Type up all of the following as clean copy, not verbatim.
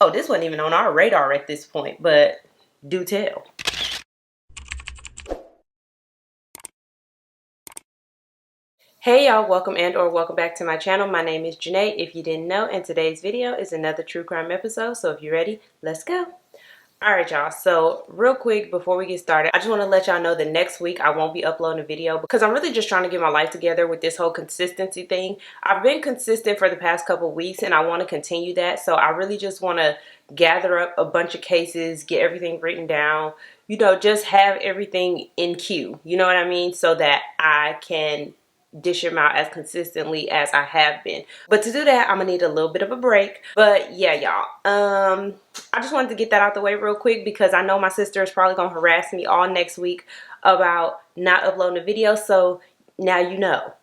Oh, this wasn't even on our radar at this point, but do tell. Hey y'all, welcome and/or welcome back to my channel. My name is Janae, if you didn't know, and today's video is another true crime episode. So if you're ready, let's go. Alright y'all, so real quick before we get started, I just want to let y'all know that next week I won't be uploading a video because I'm really just trying to get my life together with this whole consistency thing. I've been consistent for the past couple weeks and I want to continue that, so I really just want to gather up a bunch of cases, get everything written down, you know, just have everything in queue, you know what I mean, so that I can dish them out as consistently as I have been. But to do that, I'm gonna need a little bit of a break. But yeah, y'all, I just wanted to get that out the way real quick because I know my sister is probably gonna harass me all next week about not uploading a video. So now you know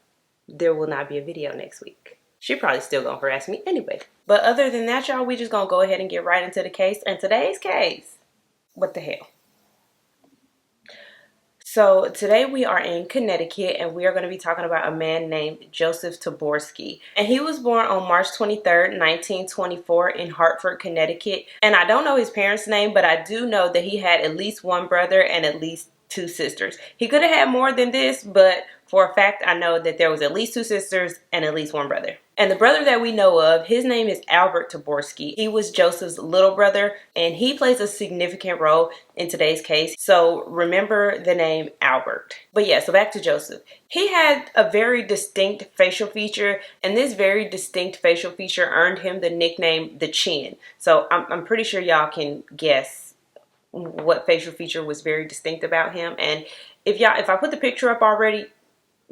there will not be a video next week. She probably still gonna harass me anyway. But other than that, y'all, we just gonna go ahead and get right into the case. And today's case, what the hell? So today we are in Connecticut and we are going to be talking about a man named Joseph Taborski. And he was born on March 23rd, 1924 in Hartford, Connecticut. And I don't know his parents' name, but I do know that he had at least one brother and at least two sisters. He could have had more than this, but for a fact, I know that there was at least two sisters and at least one brother. And the brother that we know of, his name is Albert Taborski. He was Joseph's little brother, and he plays a significant role in today's case. So remember the name Albert. But yeah, so back to Joseph. He had a very distinct facial feature, and this very distinct facial feature earned him the nickname the Chin. So I'm pretty sure y'all can guess what facial feature was very distinct about him. And if I put the picture up already,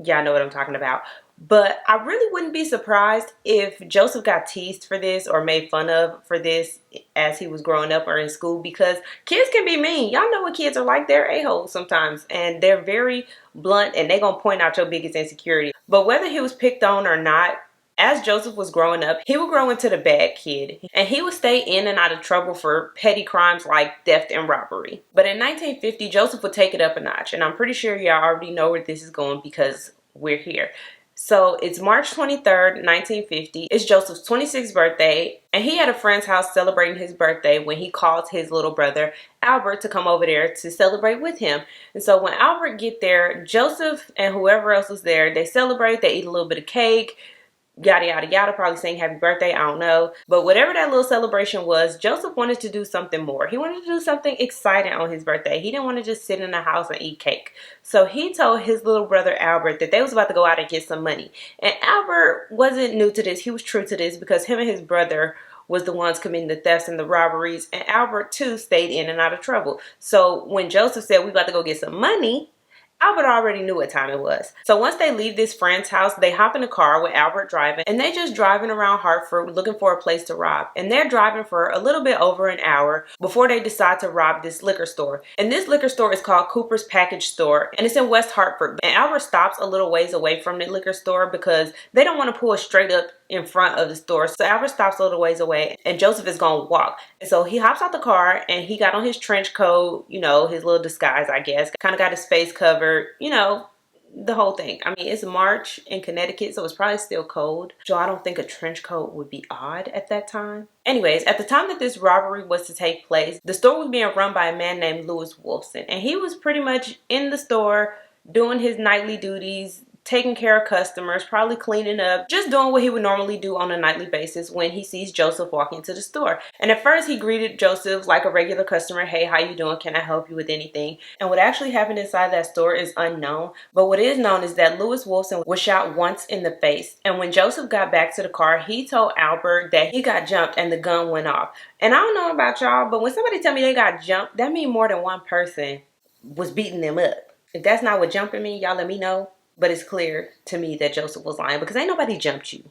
y'all know what I'm talking about. But I really wouldn't be surprised if Joseph got teased for this or made fun of for this as he was growing up or in school, because kids can be mean. Y'all know what kids are like. They're a-holes sometimes, and they're very blunt, and they're gonna point out your biggest insecurity. But whether he was picked on or not, as Joseph was growing up, he would grow into the bad kid, and he would stay in and out of trouble for petty crimes like theft and robbery. But in 1950, Joseph would take it up a notch, and I'm pretty sure y'all already know where this is going because we're here. So it's March 23rd, 1950. It's Joseph's 26th birthday, and he had a friend's house celebrating his birthday when he called his little brother Albert to come over there to celebrate with him. And so when Albert get there, Joseph and whoever else was there, they celebrate, they eat a little bit of cake, yada yada yada, probably saying happy birthday, I don't know. But whatever that little celebration was, Joseph wanted to do something more. He wanted to do something exciting on his birthday. He didn't want to just sit in the house and eat cake. So he told his little brother Albert that they was about to go out and get some money. And Albert wasn't new to this. He was true to this because him and his brother was the ones committing the thefts and the robberies, and Albert too stayed in and out of trouble. So when Joseph said we about to go get some money, Albert already knew what time it was. So once they leave this friend's house, they hop in a car with Albert driving, and they just driving around Hartford looking for a place to rob. And they're driving for a little bit over an hour before they decide to rob this liquor store. And this liquor store is called Cooper's Package Store, and it's in West Hartford. And Albert stops a little ways away from the liquor store because they don't want to pull straight up in front of the store. So Albert stops a little ways away, and Joseph is gonna walk. And so he hops out the car, and he got on his trench coat, you know, his little disguise, I guess. Kind of got his face covered, you know, the whole thing. I mean, it's March in Connecticut, so it's probably still cold. So I don't think a trench coat would be odd at that time. Anyways, at the time that this robbery was to take place, the store was being run by a man named Louis Wolfson. And he was pretty much in the store doing his nightly duties, taking care of customers, probably cleaning up, just doing what he would normally do on a nightly basis when he sees Joseph walk into the store. And at first he greeted Joseph like a regular customer. Hey, how you doing? Can I help you with anything? And what actually happened inside that store is unknown. But what is known is that Louis Wolfson was shot once in the face. And when Joseph got back to the car, he told Albert that he got jumped and the gun went off. And I don't know about y'all, but when somebody tell me they got jumped, that means more than one person was beating them up. If that's not what jumping means, y'all let me know. But it's clear to me that Joseph was lying because ain't nobody jumped you.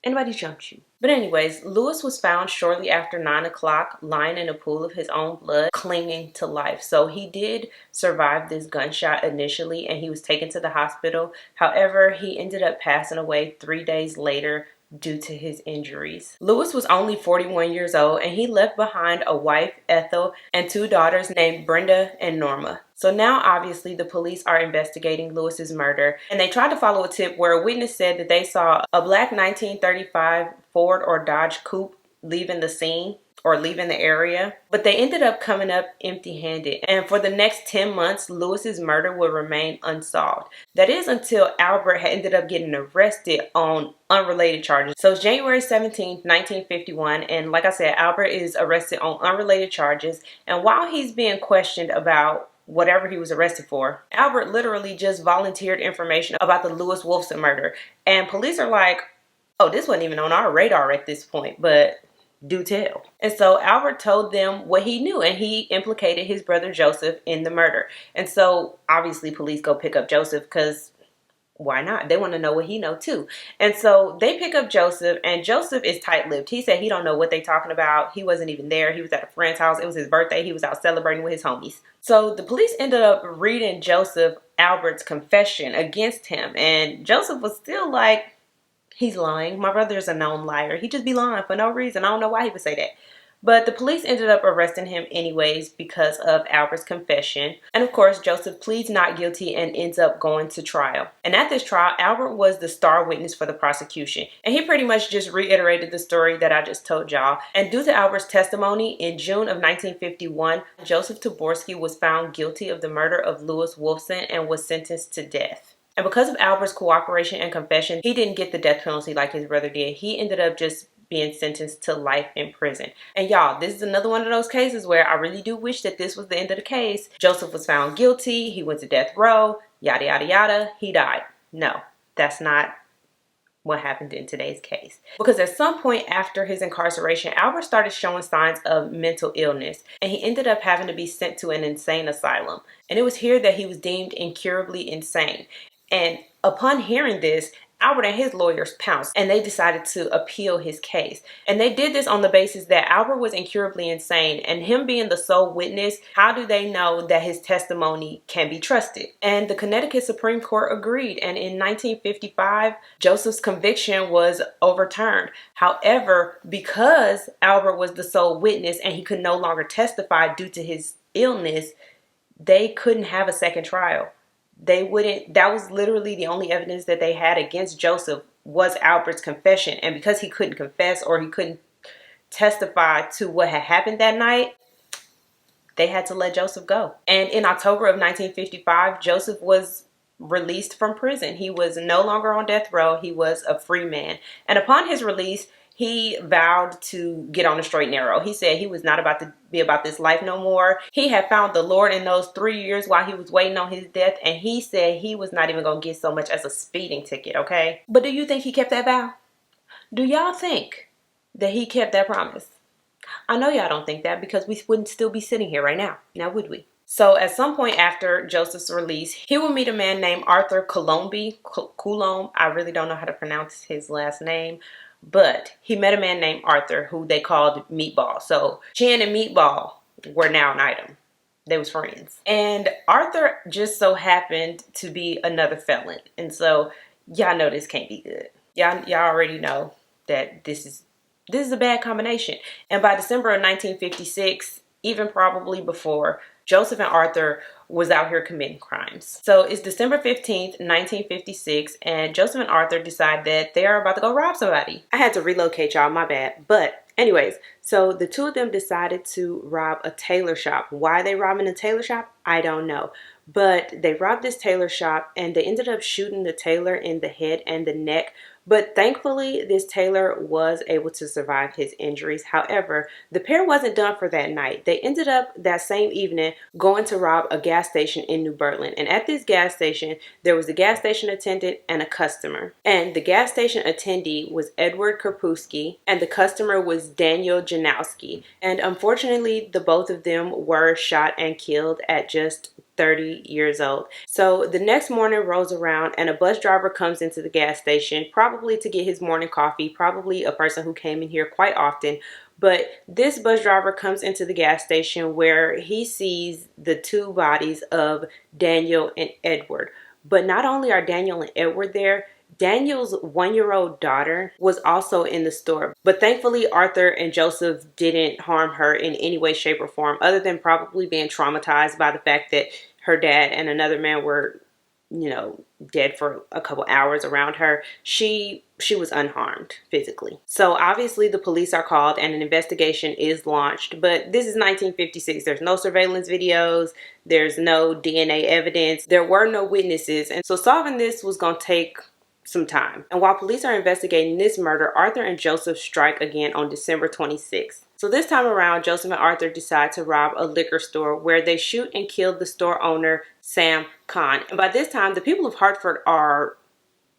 Anybody jumped you. But anyways, Louis was found shortly after 9 o'clock lying in a pool of his own blood, clinging to life. So he did survive this gunshot initially, and he was taken to the hospital. However, he ended up passing away 3 days later due to his injuries. Louis was only 41 years old, and he left behind a wife, Ethel, and two daughters named Brenda and Norma. So now obviously the police are investigating Louis's murder, and they tried to follow a tip where a witness said that they saw a black 1935 Ford or Dodge coupe leaving the scene or leaving the area, but they ended up coming up empty-handed. And for the next 10 months, Lewis's murder would remain unsolved. That is until Albert had ended up getting arrested on unrelated charges. So it's January 17th, 1951, and like I said, Albert is arrested on unrelated charges. And while he's being questioned about whatever he was arrested for, Albert literally just volunteered information about the Lewis Wolfson murder. And police are like, oh, this wasn't even on our radar at this point, but do tell. And so Albert told them what he knew, and he implicated his brother Joseph in the murder. And so obviously police go pick up Joseph because why not? They want to know what he know too. And so they pick up Joseph, and Joseph is tight-lipped. He said he don't know what they talking about. He wasn't even there. He was at a friend's house. It was his birthday. He was out celebrating with his homies. So the police ended up reading Joseph Albert's confession against him, and Joseph was still like, he's lying. My brother's a known liar. He just be lying for no reason. I don't know why he would say that. But the police ended up arresting him anyways because of Albert's confession. And of course, Joseph pleads not guilty and ends up going to trial. And at this trial, Albert was the star witness for the prosecution. And he pretty much just reiterated the story that I just told y'all. And due to Albert's testimony, in June of 1951, Joseph Taborski was found guilty of the murder of Lewis Wolfson and was sentenced to death. And because of Albert's cooperation and confession, he didn't get the death penalty like his brother did. He ended up just being sentenced to life in prison. And y'all, this is another one of those cases where I really do wish that this was the end of the case. Joseph was found guilty. He went to death row, yada, yada, yada. He died. No, that's not what happened in today's case. Because at some point after his incarceration, Albert started showing signs of mental illness, and he ended up having to be sent to an insane asylum. And it was here that he was deemed incurably insane. And upon hearing this, Albert and his lawyers pounced, and they decided to appeal his case. And they did this on the basis that Albert was incurably insane, and him being the sole witness, how do they know that his testimony can be trusted? And the Connecticut Supreme Court agreed, and in 1955, Joseph's conviction was overturned. However, because Albert was the sole witness and he could no longer testify due to his illness, they couldn't have a second trial. They wouldn't, that was literally the only evidence that they had against Joseph was Albert's confession. And because he couldn't confess or he couldn't testify to what had happened that night, they had to let Joseph go. And in October of 1955, Joseph was released from prison. He was no longer on death row. He was a free man. And upon his release, he vowed to get on the straight and narrow. He said he was not about to be about this life no more. He had found the Lord in those 3 years while he was waiting on his death. And he said he was not even going to get so much as a speeding ticket, okay? But do you think he kept that vow? Do y'all think that he kept that promise? I know y'all don't think that because we wouldn't still be sitting here right now. Now would we? So at some point after Joseph's release, he will meet a man named Arthur Coulombe. I really don't know how to pronounce his last name. But he met a man named Arthur who they called Meatball. So Chin and Meatball were now an item. They was friends. And Arthur just so happened to be another felon. And so y'all know this can't be good. Y'all already know that this is a bad combination. And by December of 1956, even probably before, Joseph and Arthur was out here committing crimes. So it's December 15th, 1956, and Joseph and Arthur decide that they are about to go rob somebody. I had to relocate y'all, my bad. But anyways, so the two of them decided to rob a tailor shop. Why they robbing a tailor shop? I don't know. But they robbed this tailor shop and they ended up shooting the tailor in the head and the neck. But thankfully, this tailor was able to survive his injuries. However, the pair wasn't done for that night. They ended up that same evening going to rob a gas station in New Berlin. And at this gas station, there was a gas station attendant and a customer. And the gas station attendee was Edward Karpusky and the customer was Daniel Janowski. And unfortunately, the both of them were shot and killed at just 30 years old. So the next morning rolls around and a bus driver comes into the gas station, probably to get his morning coffee, probably a person who came in here quite often. But this bus driver comes into the gas station where he sees the two bodies of Daniel and Edward. But not only are Daniel and Edward there, Daniel's 1-year-old daughter was also in the store. But thankfully, Arthur and Joseph didn't harm her in any way, shape, or form, other than probably being traumatized by the fact that her dad and another man were, dead for a couple hours around her. She she was unharmed physically. So obviously the police are called and an investigation is launched, but this is 1956. There's no surveillance videos, there's no DNA evidence, there were no witnesses, and so solving this was going to take some time. And while police are investigating this murder, Arthur and Joseph strike again on December 26th. So this time around, Joseph and Arthur decide to rob a liquor store where they shoot and kill the store owner, Sam Kahn. And by this time, the people of Hartford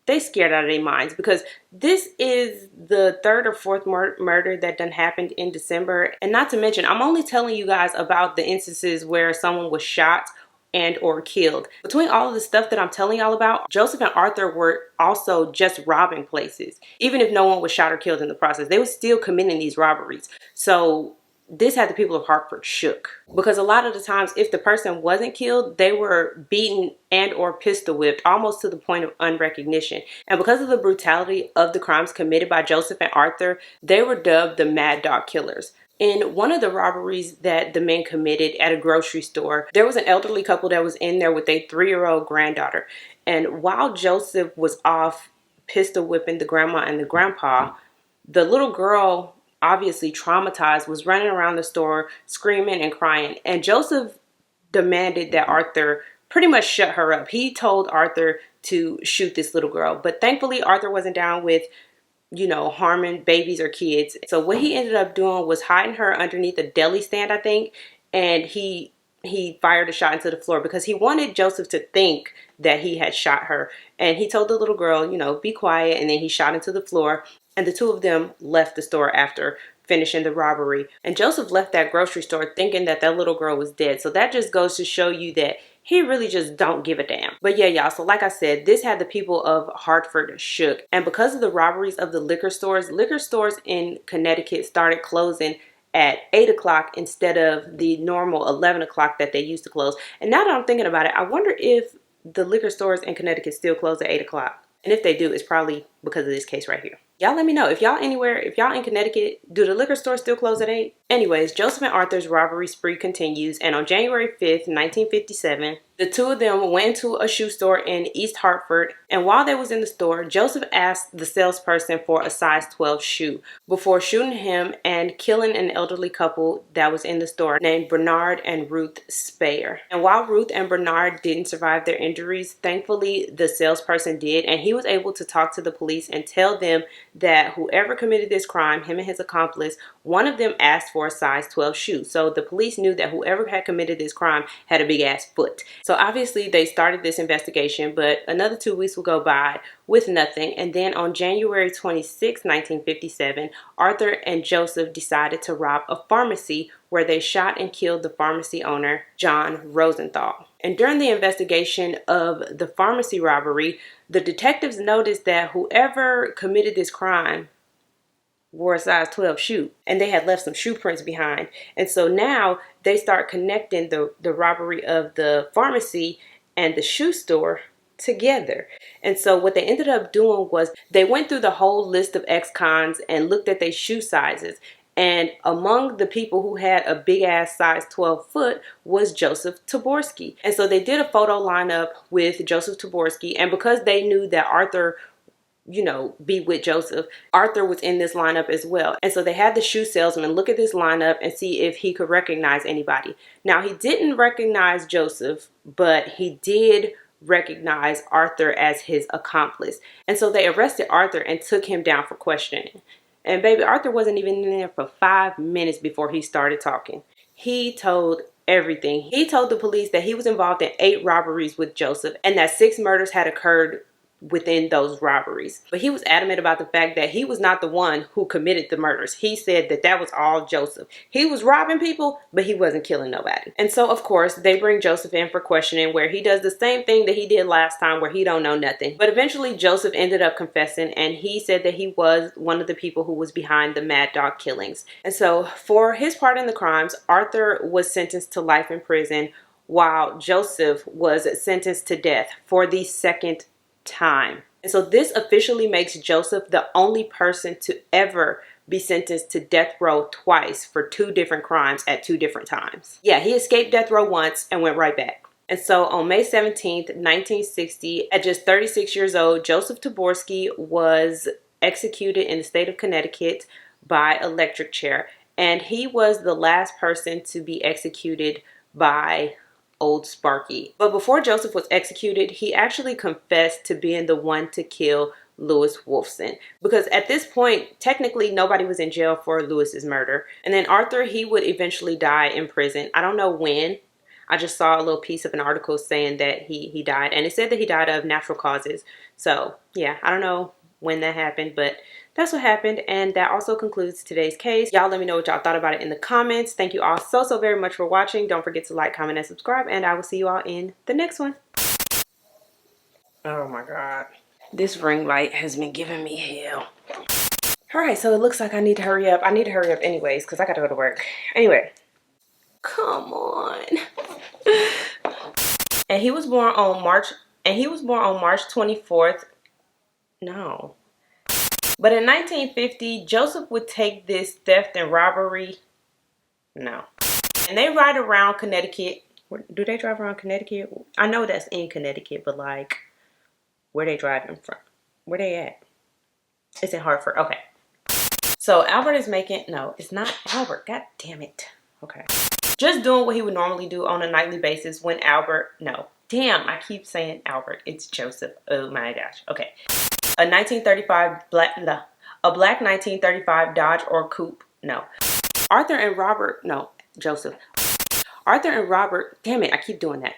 they scared out of their minds, because this is the third or fourth murder that done happened in December. And not to mention, I'm only telling you guys about the instances where someone was shot and or killed. Between all of the stuff that I'm telling y'all about, Joseph and Arthur were also just robbing places. Even if no one was shot or killed in the process, they were still committing these robberies. So this had the people of Hartford shook, because a lot of the times if the person wasn't killed, they were beaten and or pistol whipped almost to the point of unrecognition. And because of the brutality of the crimes committed by Joseph and Arthur, they were dubbed the Mad Dog Killers. In one of the robberies that the men committed at a grocery store, there was an elderly couple that was in there with a 3-year-old granddaughter. And while Joseph was off pistol whipping the grandma and the grandpa, the little girl, obviously traumatized, was running around the store screaming and crying. And Joseph demanded that Arthur pretty much shut her up. He told Arthur to shoot this little girl. But thankfully, Arthur wasn't down with, harming babies or kids. So what he ended up doing was hiding her underneath a deli stand, I think. And he fired a shot into the floor because he wanted Joseph to think that he had shot her. And he told the little girl, be quiet. And then he shot into the floor. And the two of them left the store after finishing the robbery. And Joseph left that grocery store thinking that that little girl was dead. So that just goes to show you that he really just don't give a damn. But yeah, y'all, so like I said, this had the people of Hartford shook. And because of the robberies of the liquor stores in Connecticut started closing at 8 o'clock instead of the normal 11 o'clock that they used to close. And now that I'm thinking about it, I wonder if the liquor stores in Connecticut still close at 8 o'clock. And if they do, it's probably because of this case right here. Y'all let me know. If y'all in Connecticut, do the liquor stores still close at 8? Anyways, Joseph and Arthur's robbery spree continues. And on January 5th, 1957, the two of them went to a shoe store in East Hartford. And while they was in the store, Joseph asked the salesperson for a size 12 shoe before shooting him and killing an elderly couple that was in the store named Bernard and Ruth Speyer. And while Ruth and Bernard didn't survive their injuries, thankfully the salesperson did. And he was able to talk to the police and tell them that whoever committed this crime, him and his accomplice, one of them asked for a size 12 shoe. So the police knew that whoever had committed this crime had a big ass foot. So obviously they started this investigation, but another 2 weeks will go by with nothing. And then on January 26, 1957, Arthur and Joseph decided to rob a pharmacy where they shot and killed the pharmacy owner, John Rosenthal. And during the investigation of the pharmacy robbery, the detectives noticed that whoever committed this crime wore a size 12 shoe, and they had left some shoe prints behind. And so now they start connecting the robbery of the pharmacy and the shoe store together. And so what they ended up doing was they went through the whole list of ex-cons and looked at their shoe sizes. And among the people who had a big ass size 12 foot was Joseph Taborski. And so they did a photo lineup with Joseph Taborski. And because they knew that Arthur, be with Joseph, Arthur was in this lineup as well. And so they had the shoe salesman look at this lineup and see if he could recognize anybody. Now, he didn't recognize Joseph, but he did recognize Arthur as his accomplice. And so they arrested Arthur and took him down for questioning. And baby, Arthur wasn't even in there for 5 minutes before he started talking. He told everything. He told the police that he was involved in 8 robberies with Joseph and that 6 murders had occurred within those robberies. But he was adamant about the fact that he was not the one who committed the murders. He said that that was all Joseph. He was robbing people, but he wasn't killing nobody. And so, of course, they bring Joseph in for questioning, where he does the same thing that he did last time, where he don't know nothing. But eventually, Joseph ended up confessing, and he said that he was one of the people who was behind the Mad Dog killings. And so, for his part in the crimes, Arthur was sentenced to life in prison, while Joseph was sentenced to death for the second time. And so this officially makes Joseph the only person to ever be sentenced to death row twice for 2 different crimes at 2 different times. Yeah, he escaped death row once and went right back. And so on May 17th, 1960, at just 36 years old, Joseph Taborski was executed in the state of Connecticut by electric chair. And he was the last person to be executed by Old Sparky. But before Joseph was executed, he actually confessed to being the one to kill Lewis Wolfson, because at this point technically nobody was in jail for Lewis's murder. And then Arthur, he would eventually die in prison. I don't know when. I just saw a little piece of an article saying that he died, and it said that he died of natural causes. So yeah, I don't know when that happened, but that's what happened. And that also concludes today's case. Y'all let me know what y'all thought about it in the comments. Thank you all so very much for watching. Don't forget to like, comment, and subscribe, and I will see you all in the next one. Oh my god, this ring light has been giving me hell. All right, so it looks like I need to hurry up. I need to hurry up anyways because I gotta go to work. Anyway, come on. And he was born on March 24th. No. But in 1950, Joseph would take this theft and robbery. No. And they ride around Connecticut. Do they drive around Connecticut? I know that's in Connecticut, but like, where they driving from? Where they at? It's in Hartford. Okay. So Albert is making, no, it's not Albert. God damn it. Okay. Just doing what he would normally do on a nightly basis when Albert, no. Damn, I keep saying Albert. It's Joseph. Oh my gosh. Okay. A 1935 black 1935 Dodge or Coupe. No. Arthur and Robert, no, Joseph. Arthur and Robert, damn it, I keep doing that.